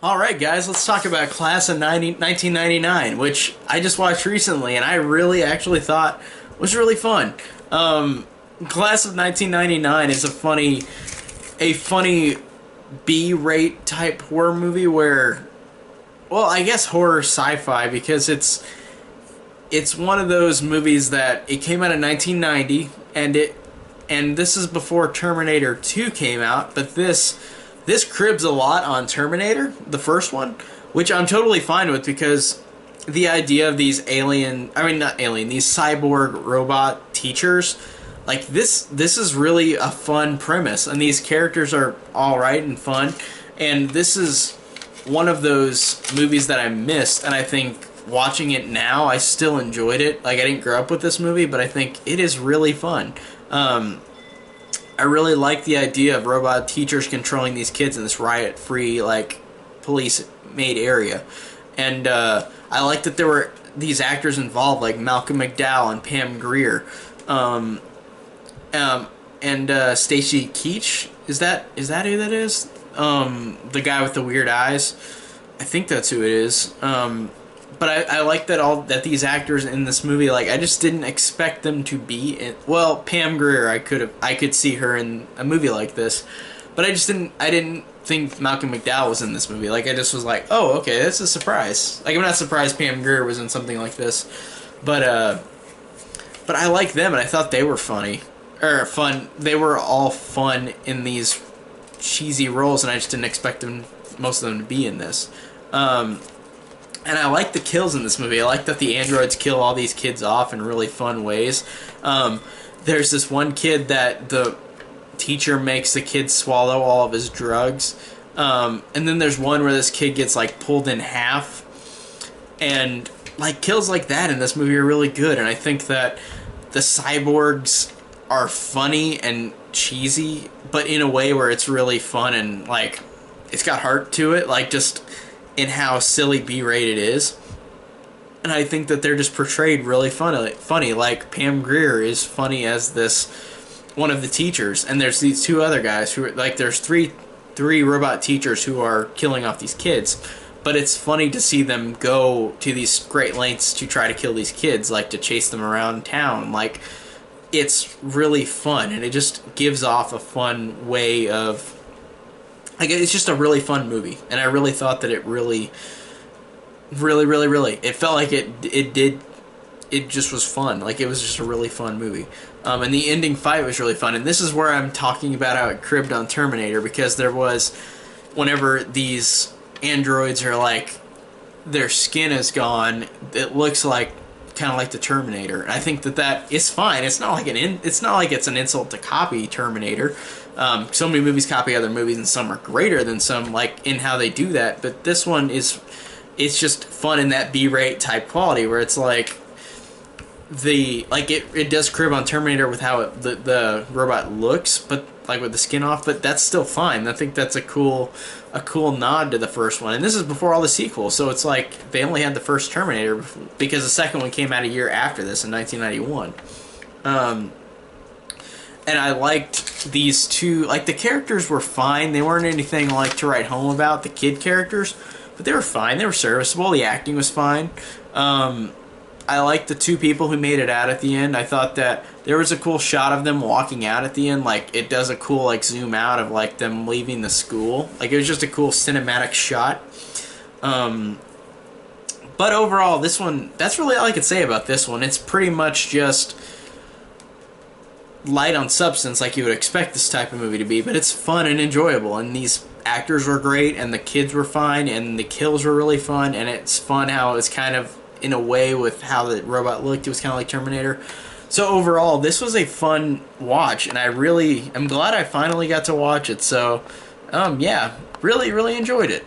Alright guys, let's talk about Class of 1999, which I just watched recently and I really actually thought was really fun. Class of 1999 is a funny B-rate type horror movie where, well, I guess horror sci-fi, because it's one of those movies that it came out in 1990 and this is before Terminator 2 came out, but this cribs a lot on Terminator, the first one, which I'm totally fine with, because the idea of these these cyborg robot teachers, like this is really a fun premise, and these characters are alright and fun, and this is one of those movies that I missed, and I think watching it now, I still enjoyed it. Like, I didn't grow up with this movie, but I think it is really fun. I really like the idea of robot teachers controlling these kids in this riot-free, like, police-made area. And I like that there were these actors involved, like Malcolm McDowell and Pam Grier. And Stacy Keach. Is that who that is? The guy with the weird eyes. I think that's who it is. But I like that these actors in this movie, like, I just didn't expect them to be in. Well, Pam Grier, I could see her in a movie like this, but I didn't think Malcolm McDowell was in this movie. Like, I just was like, oh, okay, that's a surprise. Like, I'm not surprised Pam Grier was in something like this, but I like them, and I thought they were funny or fun. They were all fun in these cheesy roles, and I just didn't expect most of them to be in this. And I like the kills in this movie. I like that the androids kill all these kids off in really fun ways. There's this one kid that the teacher makes the kid swallow all of his drugs. And then there's one where this kid gets, like, pulled in half. And, like, kills like that in this movie are really good. And I think that the cyborgs are funny and cheesy, but in a way where it's really fun and, like, it's got heart to it. Like, just in how silly B-rated it is. And I think that they're just portrayed really funny. Like, Pam Grier is funny as this one of the teachers, and there's these two other guys who, like, there's three robot teachers who are killing off these kids, but it's funny to see them go to these great lengths to try to kill these kids, like to chase them around town. Like, it's really fun, and it just gives off a fun way of, like, it's just a really fun movie, and I really thought that it really, it felt like it just was fun. Like, it was just a really fun movie. And the ending fight was really fun, and this is where I'm talking about how it cribbed on Terminator, because there was, whenever these androids are, like, their skin is gone, it looks like, kind of like the Terminator, and I think that is fine. It's not like it's an insult to copy Terminator. So many movies copy other movies, and some are greater than some, like, in how they do that. But this one it's just fun in that B-rate type quality, where it's like it does crib on Terminator with how the robot looks, but, like, with the skin off. But that's still fine. I think that's a cool nod to the first one. And this is before all the sequels, so it's like they only had the first Terminator because the second one came out a year after this in 1991. And I liked these two. Like, the characters were fine. They weren't anything, like, to write home about, the kid characters, but they were fine. They were serviceable. The acting was fine. I liked the two people who made it out at the end. I thought that there was a cool shot of them walking out at the end. Like, it does a cool, like, zoom out of, like, them leaving the school. Like, it was just a cool cinematic shot. But overall, this one, that's really all I could say about this one. It's pretty much just light on substance, like you would expect this type of movie to be, but it's fun and enjoyable, and these actors were great, and the kids were fine, and the kills were really fun, and it's fun how it's kind of, in a way, with how the robot looked, it was kind of like Terminator. So overall, this was a fun watch, and I'm glad I finally got to watch it. So yeah, really enjoyed it.